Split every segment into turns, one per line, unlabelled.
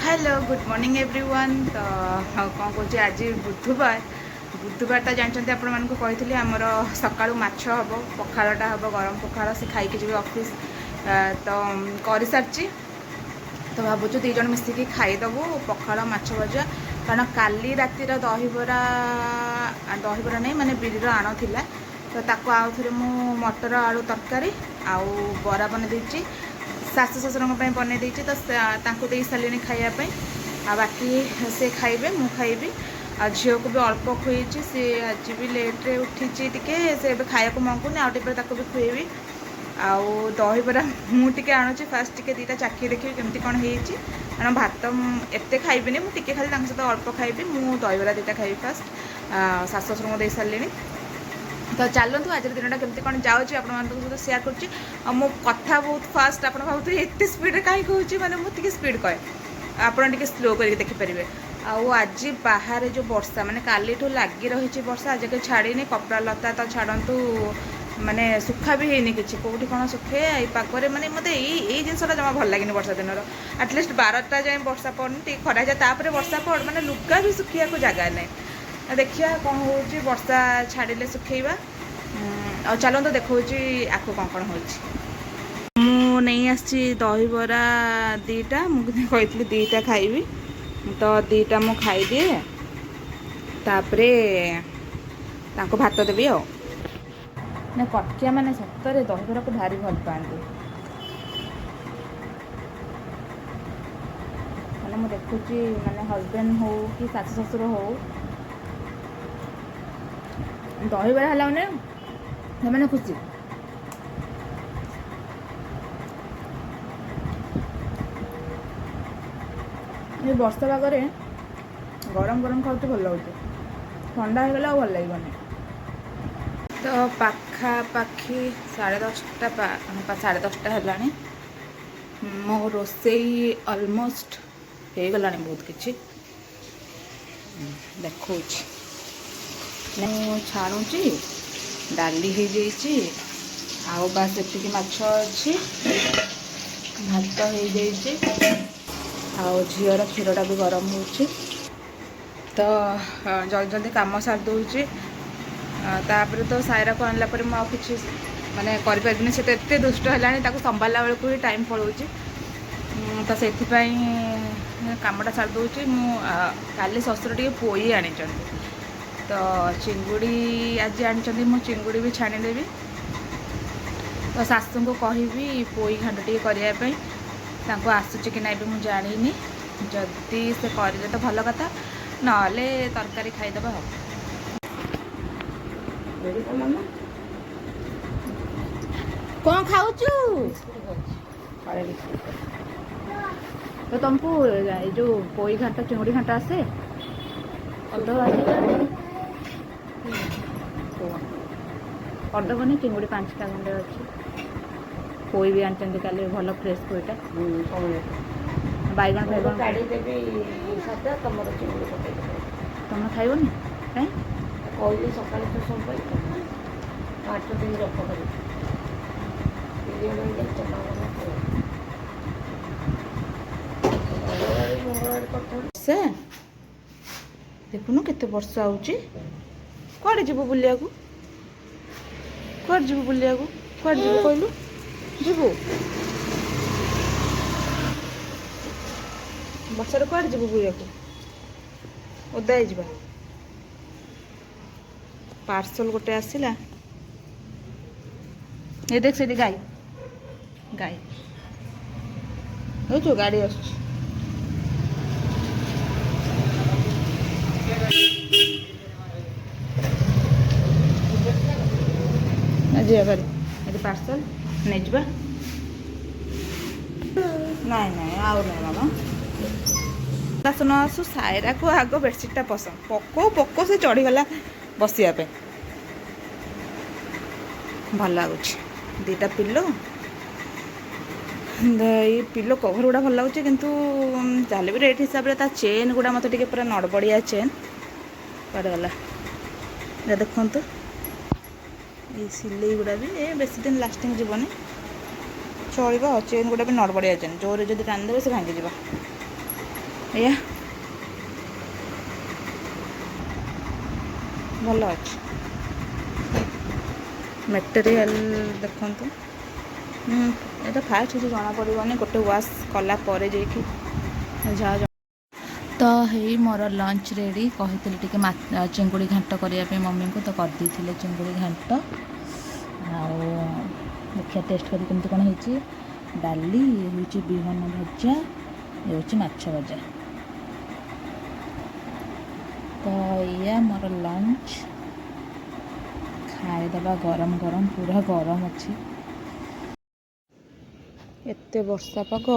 Hello good morning everyone. तो कौन कौन आज बुधवार बुधवार जानते आपण मानक कही आमर सका माछ हम पखाड़ा हम गरम पखाड़ से खाई जी ऑफिस तो कर सारी तो भावुँ दीज मिसिकी खाईदेबू पखाड़ माछ भजा कारण काली रातिर दहीबरा नहीं माने बिरी आण थिला तो ताको आउ थे मु मटर आलू तरकारी आउ बरा बन सासु ससुर बन तो दे सारे खायापी आ बाकी से खाइबे मु खाइबी आ झील को भी अल्प खुई सी आज भी लेट्रे उठी टी से खाया मंगुनि आउ टे भी खुएबी आउ दहीबरा मुझे आणुची फास्ट टी दीटा चाखी देखिए केमती कौन हो कारण भात एत खाइबी मुझे खाली सहित अल्प खाइबी मु दहीबरा दीटा खाइबी फास्ट सासु ससुर दे सारे तो चलतु आज दिन केमती कौन जाऊँ सहित सेयार कर मो कथा बहुत फास्ट आप भावुथे एत स्पीड कहीं कहूँ मैंने मुझे स्पीड कहे आपड़ स्लो कर देखिपारे आज बाहर जो वर्षा माने काली लगी रही वर्षा आज के छाड़ी कपड़ा लता तो छाड़ू माने सुखा भी है कि कौटी कौन सुखे ये पागरे माने मत यही जिनसा जमा भल लगे वर्षा दिन आटलिस्ट 12टा जाए वर्षा पड़नी खरा जाए वर्षा पड़ माने लुगा भी सुखा को जगह ना देखिए कौन हो वर्षा छाड़े सुखेबा आ चलो तो देखा आखु कौन हो नहीं आसी दहीबरा दीटा मुझे कही दीटा खाइबी तो दीटा मु खाईदिए तापरे ताको भात देवी आ ना कटकिया मैंने सतरे दहीबरा को भारी भल पाती मैंने मुझे देखुची माने हजबैंड हो कि सासु ससुर हो दहीबरा है मैंने खुशी ये वर्षा पागरे गरम गरम खाऊ भल लगे ठंडा हो गला भल लगे तो पाखापाखि 10:30 10:30 है मो रोसई ऑलमोस्ट हो गला बहुत किसी देखो छाणुची डाली हो जाओ बास एति माछ अच्छी भात हो झीर क्षीरटा भी गरम हो तो जल्दी जल्दी कम सार दूची तापर तो सायरा को आनला पर मुझे किसी माने करें से तो एत दुष्ट है संभाला बेलू ही टाइम पलाऊँगी तो से कमटा सार दूची काली शशुर टे पोई आनी तो चिंगुड़ी आज आनी मु चिंगुड़ी भी छाणीदेवी तो शाशु को कहबी पोई घाट टे करने आसूची कि ना भी मुझे जानी जदि से करे तो भल कथा ना तरकारी खाईदे कौन खाऊ तो तुमको जो पोई घाटा चिंगुड़ी घाटा आसे करदेवनी चिंगुड़ी 5टा खंडे अच्छी पोई भी आनी काली भल फ्रेश पोईटा बैगण तुम खाइबनी कहीं
सकाल तो सब 8 दिन रख
से देखुनु केते वर्षा होची कुआडे जीवु बुलिया को कुआडे जीवु बुलिया को कुआडे जीवु कहलु जीवु वर्षा कुआडे जीवु बुलिया को ओदा ही पार्सल गोटे आसला ये देख से गाई गाई हो गाड़ी आस पार्सल नहीं जा नहीं नहीं आउ नहीं मामा सुन आसु सायरा को आग बेडसीटा पसंद पको पको से चढ़ीगला बसिया भल लगुच दीटा पिलो ये पिलो कभर गुड़ा भल लगुच किंतु जाले भी रेट हिसाब से चेन गुड़ा मत पूरा नड़बड़िया चेन पड़ गला देखु ये सिले गुड़ा भी बेसी दिन लास्टिंग जीवन चलो चेन गुड़ा भी नड़बड़िया चेन जोर जब टाणी देवे से भांगी जा ଏଇଆ ଭଲ ଅଛି। ମେଟେରିଆଲ ଦେଖନ୍ତୁ। ଏଇଟା ଫାଷ୍ଟ କିଛି ଜଣାପଡ଼ିବନି, ଗୋଟେ ୱାଶ୍ କଲା ପରେ ଯାଇକି ଯାହା ତ ହେଇ ମୋର ଲଞ୍ଚ ରେଡ଼ି। କହିଥିଲି ଟିକେ ଚିଙ୍ଗୁଡ଼ି ଘାଣ୍ଟ କରିବା ପାଇଁ ମମିଙ୍କୁ, ତ କରିଦେଇଥିଲେ ଚିଙ୍ଗୁଡ଼ି ଘାଣ୍ଟ। ଆଉ ଦେଖିବା ଟେଷ୍ଟ କରି କେମିତି କ'ଣ ହେଇଛି। ଡାଲି ହେଉଛି ବିହନ ଭଜା, ଏ ହେଉଛି ମାଛ ଭଜା। ତ ଏଇଆ ମୋର ଲଞ୍ଚ। ଖାଇଦେବା ଗରମ ଗରମ, ପୁରା ଗରମ ଅଛି। ଏତେ ବର୍ଷା ପାଗ।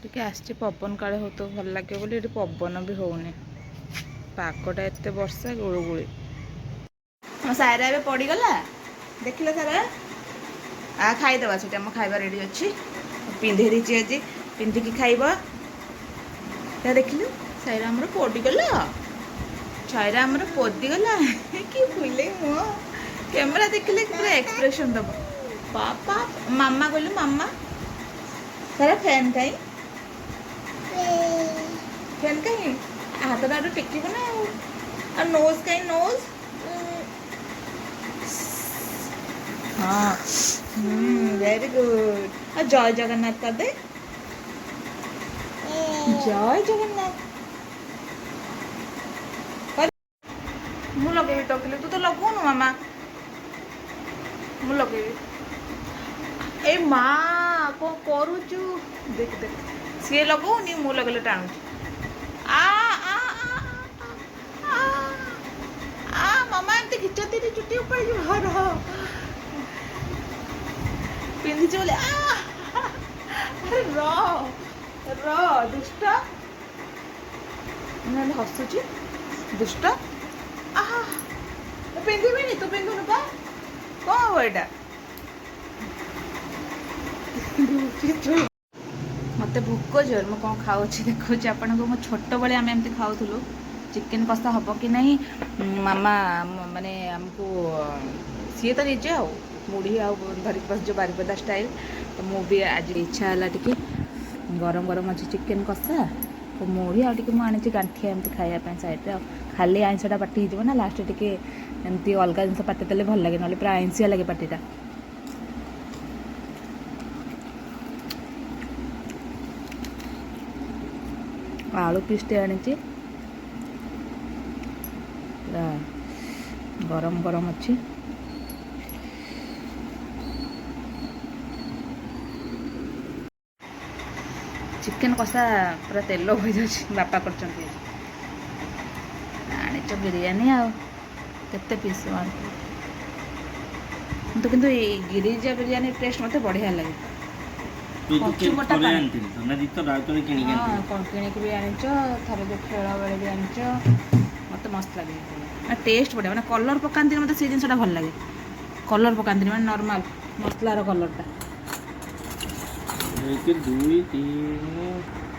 ଟିକେ ଆସିଛି ପବନ କାଳେ ହଉଥିବ ଭଲ ଲାଗିବ ବୋଲି, ଏଠି ପବନ ବି ହଉନି। ପାଗଟା ଏତେ ବର୍ଷା, ଗୁଳୁଗୁଳି। ମୋ ସାୟରା ଏବେ ପଡ଼ିଗଲା, ଦେଖିଲ ସାରା। ଖାଇଦେବା, ସେଠି ଆମ ଖାଇବା ରେଡ଼ି ଅଛି। ପିନ୍ଧେଇ ଦେଇଛି ଆଜି, ପିନ୍ଧିକି ଖାଇବ। ତା ଦେଖିଲୁ ସାୟରା ଆମର ପଡ଼ିଗଲା। ସାୟରା ଆମର ପଡ଼ିଗଲା। କି ଫୁଲେଇ ମୁହଁ, କ୍ୟାମେରା ଦେଖିଲେ ପୁରା ଏକ୍ସପ୍ରେସନ୍ ଦେବ। ପାପା ମାମା କହିଲୁ, ମାମା। ସାରା ଫ୍ୟାନ୍ କାଇଁ, ଫ୍ୟାନ୍ କାଇଁ, ହାତଟା ଆଡ଼ୁ ଟେକିବ ନା। ଆଉ ନୋଜ୍ କାଇଁ, ନୋଜ୍। ହଁ ଭେରି ଗୁଡ୍। ଆଉ ଜୟ ଜଗନ୍ନାଥ କରିଦେ। ଜୟ ଜଗନ୍ନାଥ। ମୁଁ ଲଗେଇବି ତ, ତୁ ତ ଲଗଉନୁ ମାମା। ମୁଁ ଲଗେଇବି। ଏ ମା କ'ଣ କରୁଛୁ? ଦେଖ ଦେଖ, ସିଏ ଲଗଉନି, ମୁଁ ଲଗେଇଲେ ଟାଣୁଛି। ମାମା ଏମିତି ଘିଚନ୍ତି ଚୁଟି ଉପାଡ଼ିଯିବ। ରହ, ପିନ୍ଧିଛି ବୋଲି। ର ଦୁଷ୍ଟ, ନହେଲେ ହସୁଛି ଦୁଷ୍ଟ। ପିନ୍ଧିବିନି, ତୁ ପିନ୍ଧୁନୁ ପା। କ'ଣ ହବ ଏଇଟା? ମୋତେ ଭୋକ ଜୋର, ମୁଁ କ'ଣ ଖାଉଛି ଦେଖାଉଛି ଆପଣଙ୍କୁ। ମୁଁ ଛୋଟବେଳେ ଆମେ ଏମିତି ଖାଉଥିଲୁ। ଚିକେନ୍ କଷା ହେବ କି ନାହିଁ ମାମା ମାନେ ଆମକୁ, ସିଏ ତ ନିଜେ ଆଉ ମୁଢ଼ି ଆଉ ଧରିକି ବସିଯିବ ବାରିପଦା ଷ୍ଟାଇଲ୍। ତ ମୁଁ ବି ଆଜି ଇଚ୍ଛା ହେଲା ଟିକେ, ଗରମ ଗରମ ଅଛି ଚିକେନ୍ କଷା, ତ ମୁଢ଼ି ଆଉ ଟିକେ ମୁଁ ଆଣିଛି ଗାଣ୍ଠିଆ ଏମିତି ଖାଇବା ପାଇଁ ସାଇଡ଼୍ରେ। ଆଉ ଖାଲି ଆଇଁଷଟା ପାଟି ହେଇଯିବ ନା, ଲାଷ୍ଟରେ ଟିକେ ଏମିତି ଅଲଗା ଜିନିଷ ପାଟି ଦେଲେ ଭଲ ଲାଗେ, ନହେଲେ ପୁରା ଆଇଁଷିଆ ଲାଗେ ପାଟିଟା। ଆଳୁ ପିସ୍ଟେ ଆଣିଛି, ପୁରା ଗରମ ଗରମ ଅଛି। ଚିକେନ୍ କଷା ପୁରା ତେଲ ହୋଇଯାଉଛି, ବାପା କରିଛନ୍ତି। ଆଣିଛ ବିରିୟାନୀ, ଆଉ କେତେ ପିସ୍ ଆଣିଛୁ। କିନ୍ତୁ ଏଇ ଗିରିଜା ବିରିୟାନୀ ଟେଷ୍ଟ ମୋତେ ବଢ଼ିଆ ଲାଗେ। କଞ୍ଚୁମଟା କିଣିକି ବି ଆଣିଛ, ଥରେ ଯେଉଁ ଖେଳ ବେଳେ ବି ଆଣିଛ। ମୋତେ ମସ୍ତ ଲାଗେ, ଟେଷ୍ଟ ବଢ଼ିଆ। ମାନେ କଲର୍ ପକାନ୍ତିନି, ମୋତେ ସେଇ ଜିନିଷଟା ଭଲ ଲାଗେ। କଲର୍ ପକାନ୍ତିନି, ମାନେ ନର୍ମାଲ୍ ମସଲାର କଲର୍ଟା। 1 2 3